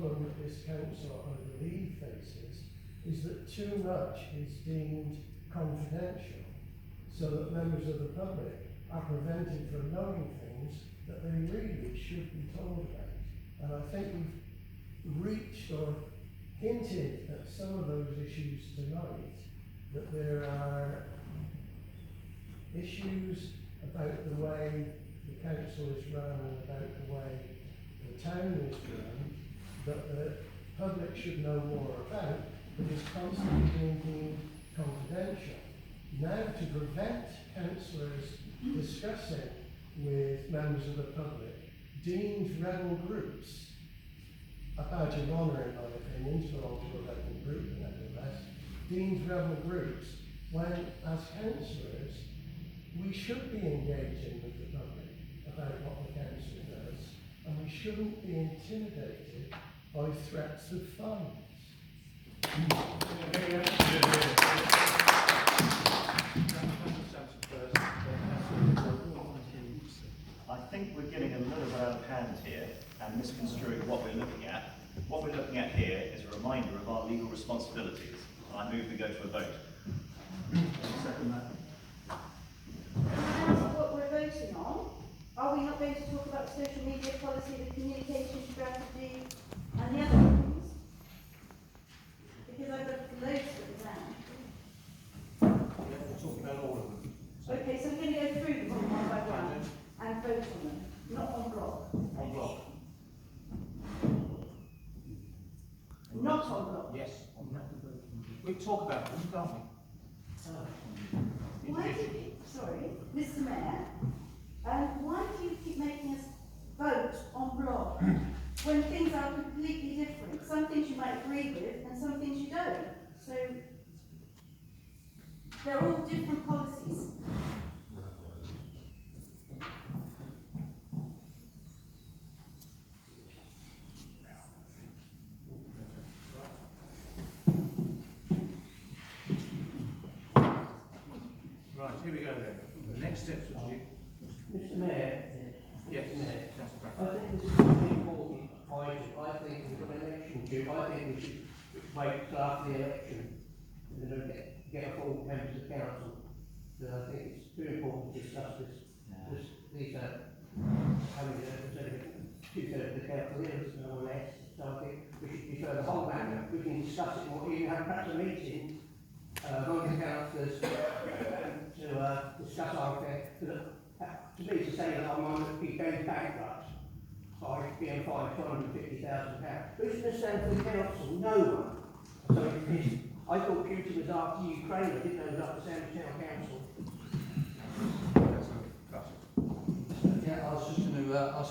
problem that this council, I believe, faces is that too much is deemed confidential, so that members of the public are prevented from knowing things that they really should be told about. And I think we've reached or hinted at some of those issues tonight, that there are issues about the way the council is run and about the way the town is run that the public should know more about, but is constantly being deemed confidential. Now, to prevent councillors discussing with members of the public deemed rebel groups, a badge of honour in my opinion to belong to a rebel group nevertheless, deemed rebel groups, when as councillors we should be engaging with the public about what the council does, and we shouldn't be intimidated by threats of fines. I think we're getting a little bit out of hand here and misconstruing what we're looking at. What we're looking at here is a reminder of our legal responsibilities. I move we go to a vote. Second that. What we're voting on, are we not going to talk about social media policy, the communication strategy, and the other things? Because I've got loads of them down. Yeah, we're talking about all of them. Okay, so we're going to go through them one by one and vote on them, not on block. On block. Not on block. Yes. We talk about them, can't we? Why do you, sorry, Mr. Mayor, why do you keep making us vote on block when things are completely different? Some things you might agree with and some things you don't. So they're all different policies. Right, here we go then. The next steps of you. Mr. Mayor, Yes, Mayor, Councillor I Bradford. think this is an important item. I think we've got an election due. I think we should wait till after the election and then get a full members of council. So I think it's too important to discuss these having a representative, two-thirds of the council here, more or less. So I think we should defer the whole matter. We can discuss it more. You have perhaps a meeting among the councillors to discuss our affair. To me, to say that I might be going bankrupt by being fined £250,000. Who's going to stand for the council? No one. So I thought Putin was after Ukraine. I didn't know it was after Sandwich Town Council. Yeah, I was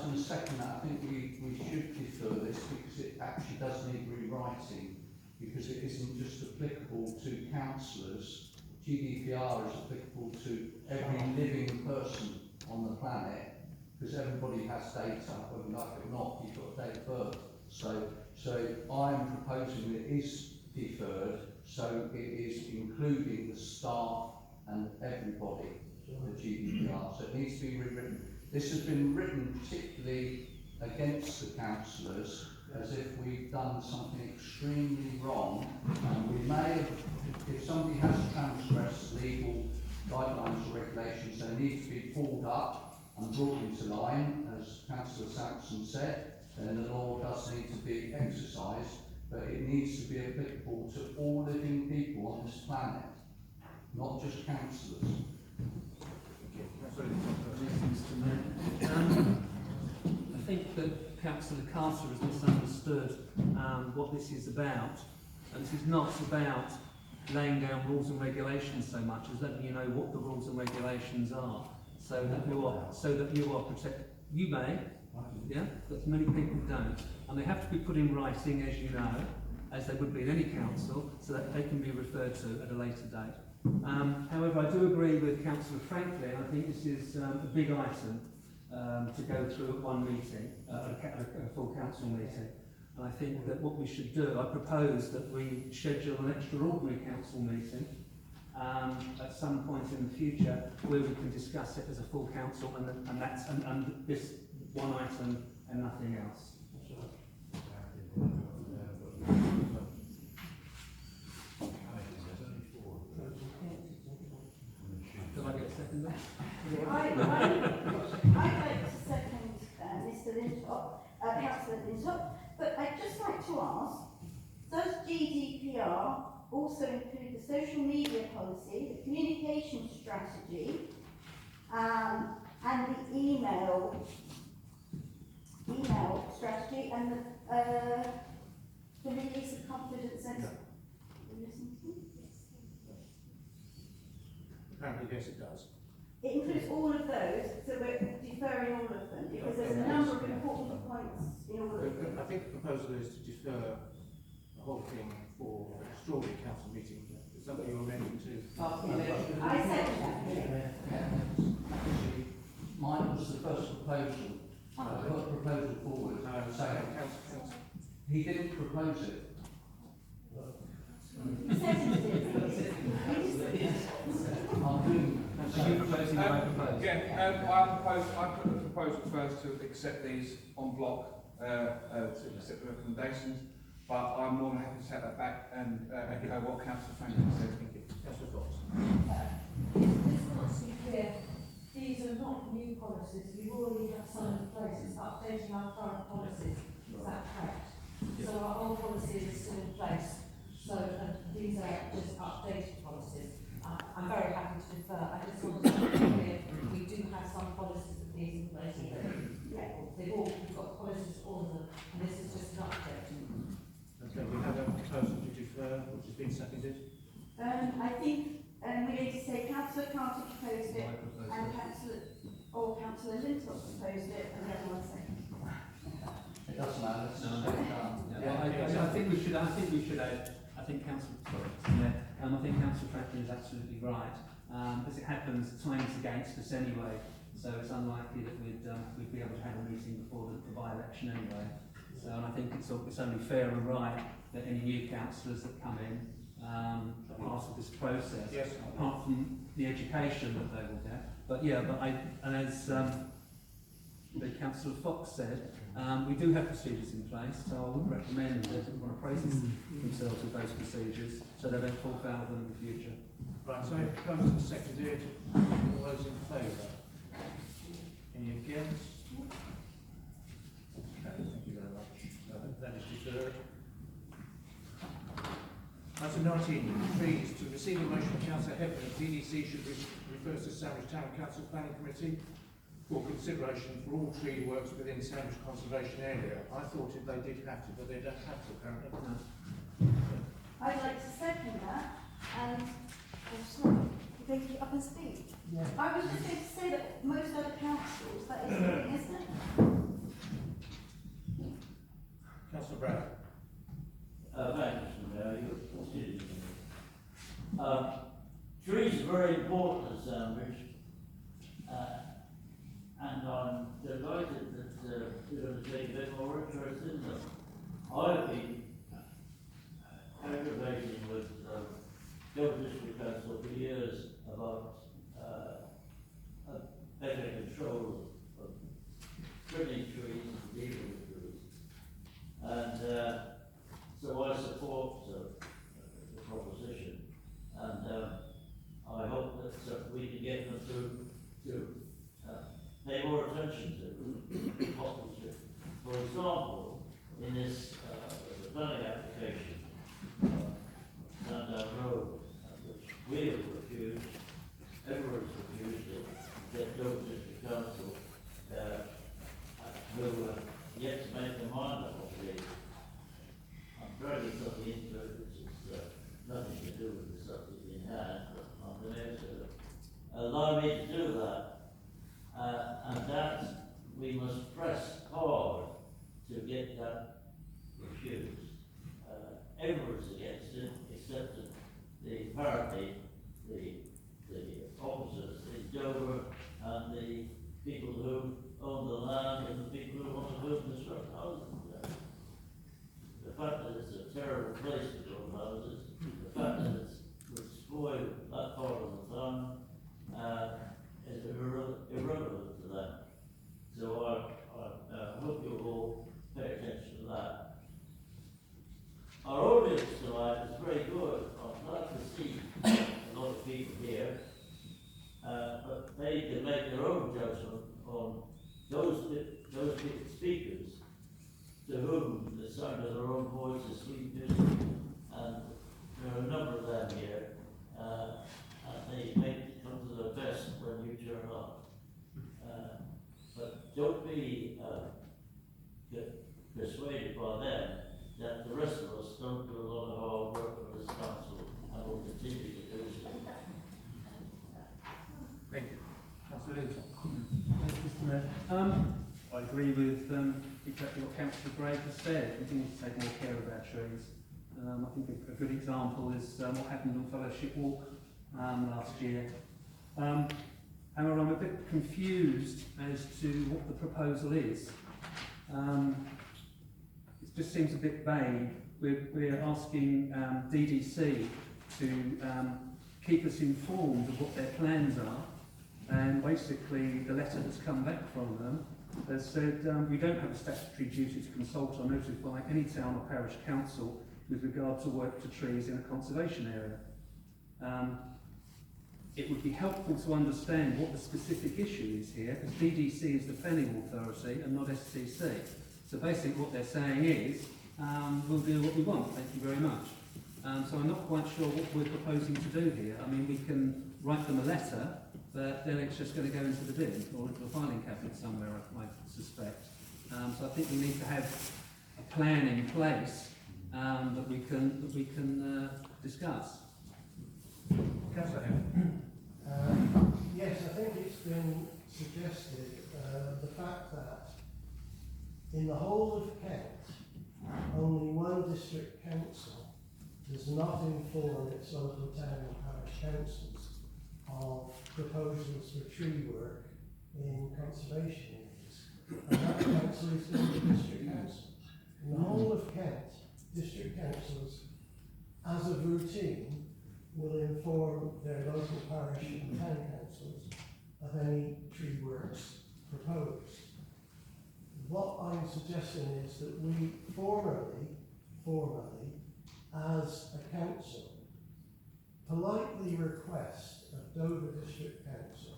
going to second that. I think we should defer this because it actually does need rewriting, because it isn't just applicable to councillors. GDPR is applicable to every living person on the planet, because everybody has data, whether you like it or not, you've got date of birth. So I'm proposing that it is deferred, so it is including the staff and everybody, the GDPR. So it needs to be rewritten. This has been written particularly against the councillors, as if we've done something extremely wrong, and we may have, if somebody has transgressed legal guidelines or regulations, they need to be pulled up and brought into line, as Councillor Sampson said, then the law does need to be exercised, but it needs to be applicable to all living people on this planet, not just councillors. I think that Councillor Carter has misunderstood what this is about. And this is not about laying down rules and regulations so much as letting you know what the rules and regulations are, so that you are protected. You may, yeah, but many people don't, and they have to be put in writing, as you know, as they would be in any council, so that they can be referred to at a later date. However, I do agree with Councillor Franklin. I think this is a big item to go through at one meeting, a full council meeting. And I think that what we should do, I propose that we schedule an extraordinary council meeting at some point in the future where we can discuss it as a full council, and this one item and nothing else. But I'd just like to ask, does GDPR also include the social media policy, the communication strategy, and the email strategy, and the release of confidence and... Apparently, yes, it does. It includes all of those, so we're deferring all of them, because there's a number of important points in all of them. I think the proposal is to defer the whole thing for an extraordinary council meeting. Is that what you're amending to? I said that. Actually, mine was the first proposal. I put a proposal forward, saying Council. he didn't propose it. You seconded it. I'm doing. So you proposing what I propose? I put the proposal first to accept these en bloc, to accept the recommendations, but I'm more than happy to take that back and echo what Councillor Franklin said. Thank you. Councillor Fox. Just want to be clear, these are not new policies, we've already got some in place, it's updating our current policies, is that correct? So our old policies are still in place, so these are just updated policies. I'm very happy to defer, I just want to be clear, we do have some policies of these in place already. We've got policies, all of them, and this is just an update. Okay, we have a proposal to defer, which has been seconded. I think we need to say Councillor Carter proposed it, and Councillor Lintott proposed it, and the other one seconded. It doesn't matter. It's just done. I think we should add, I think Councillor Franklin is absolutely right. As it happens, time's against us anyway, so it's unlikely that we'd be able to have a meeting before the by-election anyway. So, and I think it's only fair and right that any new councillors that come in are part of this process, Yes. apart from the education that they will get. But yeah, and as the Councillor Fox said, we do have procedures in place, so I would recommend that everyone appraises themselves with those procedures so they don't fall foul of them in the future. Right, so proposal seconded, all those in favour? Any against? Okay, thank you very much. That is deferred. Item 19, trees. To receive a motion from Councillor Hepburn, DDC should refer to Sandwich Town Council Planning Committee for consideration for all tree works within Sandwich Conservation Area. I thought they did have to, but they don't have to apparently. I'd like to second that, and you're going to get up and speak. Yeah. I was just going to say that most other councils, that is the thing, isn't it? Councillor Brad. Thanks, Mr. Mayor. Trees are very important at Sandwich, and I'm delighted that we're going to take a bit more interest in them. I've been aggravating with Guildford District Council for years about better control of trimming trees and dealing with trees. And so I support the proposition, and I hope that we can get them to pay more attention to proposition. For example, in this planning application, Sandown Road, which we have refused, everyone's refused it, that Dover District Council will yet to make their mind up on the. I'm dragging something into it which is nothing to do with the subject in hand, but I'm there to allow me to do that. And that we must press hard to get that refused. Everyone's against it, except apparently the officers in Dover and the people who own the land and the people who want to build and construct houses there. The fact that it's a terrible place to build houses, the fact that it would spoil that part of the town, is irrelevant to them. So I hope you'll all pay attention to that. Our audience tonight is very good. I'm glad to see a lot of people here, but they can make their own judgment on those speakers to whom the sound of their own voices, we do, and there are a number of them here, and they make it come to their best when you turn up. But don't be persuaded by them that the rest of us don't do a lot of hard work for this council and will continue to do so. Thank you. Councillor Linton. Thanks, Mr. Mayor. I agree with exactly what Councillor Gray has said. We need to take more care of our trees. I think a good example is what happened on Fellowship Walk last year. However, I'm a bit confused as to what the proposal is. It just seems a bit vague. We're asking DDC to keep us informed of what their plans are, and basically the letter that's come back from them has said we don't have a statutory duty to consult or notify any town or parish council with regard to work to trees in a conservation area. It would be helpful to understand what the specific issue is here, because DDC is the planning authority and not STC. So basically what they're saying is, we'll do what we want, thank you very much. So I'm not quite sure what we're proposing to do here. I mean, we can write them a letter, but then it's just going to go into the bin or into a filing cabinet somewhere, I suspect. So I think we need to have a plan in place that we can discuss. Councillor Hemming. Yes, I think it's been suggested, the fact that in the whole of Kent, only one district council does not inform its local town and parish councils of proposals for tree work in conservation areas. And that council is the district council. In the whole of Kent, district councils, as a routine, will inform their local parish and town councils of any tree works proposed. What I'm suggesting is that we formally, as a council, politely request of Dover District Council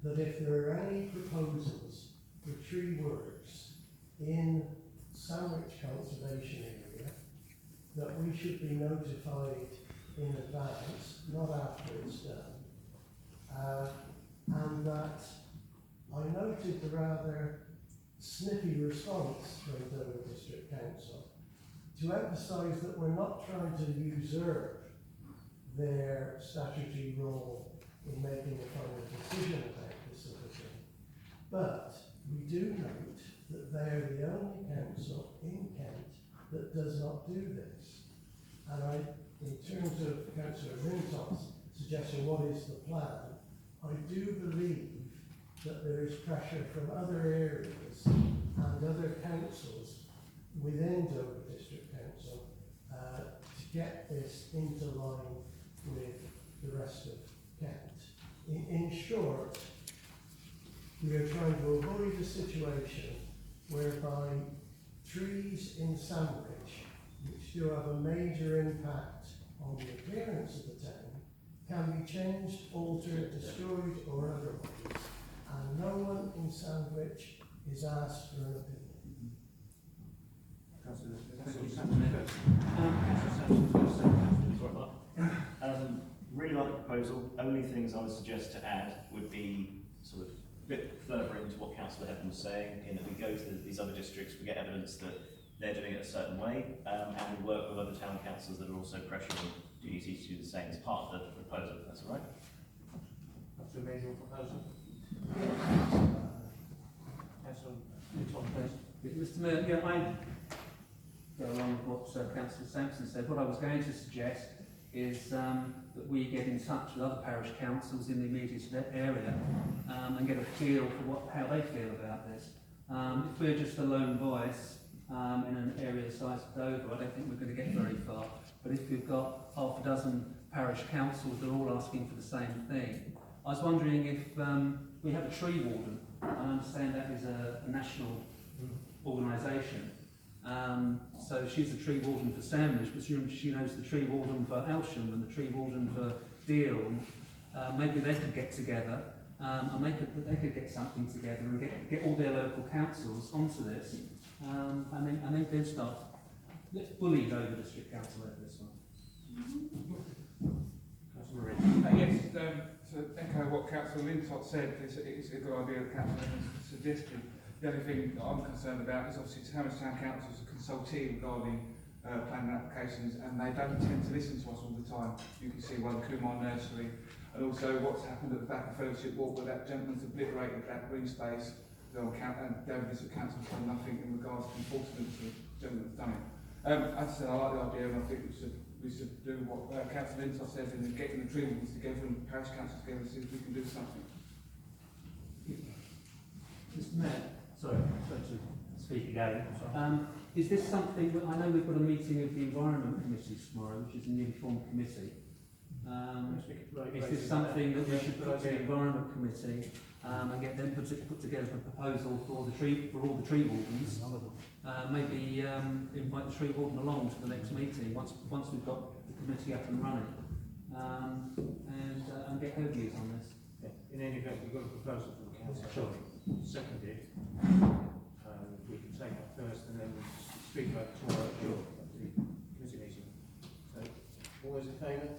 that if there are any proposals for tree works in Sandwich Conservation Area, that we should be notified in advance, not after it's done. And that I noted the rather snippy response from Dover District Council to emphasise that we're not trying to usurp their statutory role in making a final decision about this sort of thing. But we do note that they are the only council in Kent that does not do this. And in terms of Councillor Linton's suggestion, what is the plan, I do believe that there is pressure from other areas and other councils within Dover District Council to get this into line with the rest of Kent. In short, we are trying to avoid a situation whereby trees in Sandwich, which do have a major impact on the appearance of the town, can be changed, altered, destroyed or otherwise, and no one in Sandwich is asked for an opinion. Really like the proposal. Only things I would suggest to add would be sort of a bit further into what Councillor Heaven was saying, in that we go to these other districts, we get evidence that they're doing it a certain way, and we work with other town councils that are also pressuring DDC to do the same as part of the proposal, if that's all right. That's an amazing proposal. Councillor Linton, please. Mr. Mayor, yeah, I go along with what Councillor Sampson said. What I was going to suggest is that we get in touch with other parish councils in the immediate area and get a feel for how they feel about this. If we're just a lone voice in an area the size of Dover, I don't think we're going to get very far. But if we've got half a dozen parish councils that are all asking for the same thing, I was wondering if we have a tree warden. I understand that is a national organisation. So she's the tree warden for Sandwich, but she knows the tree warden for Elsham and the tree warden for Deal. Maybe they could get together and they could get something together and get all their local councils onto this. and then start. Let's bully over district council over this one. Councillor Marie. Yes, to echo what Councillor Lintott said, it's a good idea that Councillor has suggested. The only thing that I'm concerned about is obviously Sandwich Town Council is a consultee regarding planning applications, and they don't tend to listen to us all the time. You can see by the Kumar Nursery, and also what's happened at the back of Fellowship Walk, where that gentleman's obliterated that green space. And David District Council's done nothing in regards to enforcement to the gentleman's done it. As I said, I like the idea, and I think we should do what Councillor Lintott says in getting the tree wardens together and parish councils together and see if we can do something. Mr. Mayor, sorry to speak again. Is this something, I know we've got a meeting of the Environment Committee tomorrow, which is a newly formed committee. Is this something that we should put to the Environment Committee and get them put together a proposal for all the tree wardens? Maybe invite the tree warden along to the next meeting once we've got the committee up and running, and get her views on this. In any event, we've got a proposal from the council. Sure. Seconded. We can take that first and then speak about it tomorrow at the committee meeting. So, all those in favour?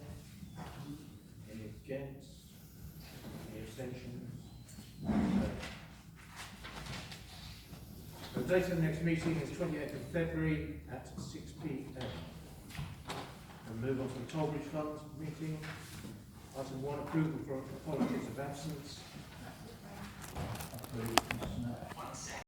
Any against? Any abstentions? The date of the next meeting is 28th of February at 6 p.m. And move on to the Tollbridge Fund meeting. Item 1, approval for apologies of absence.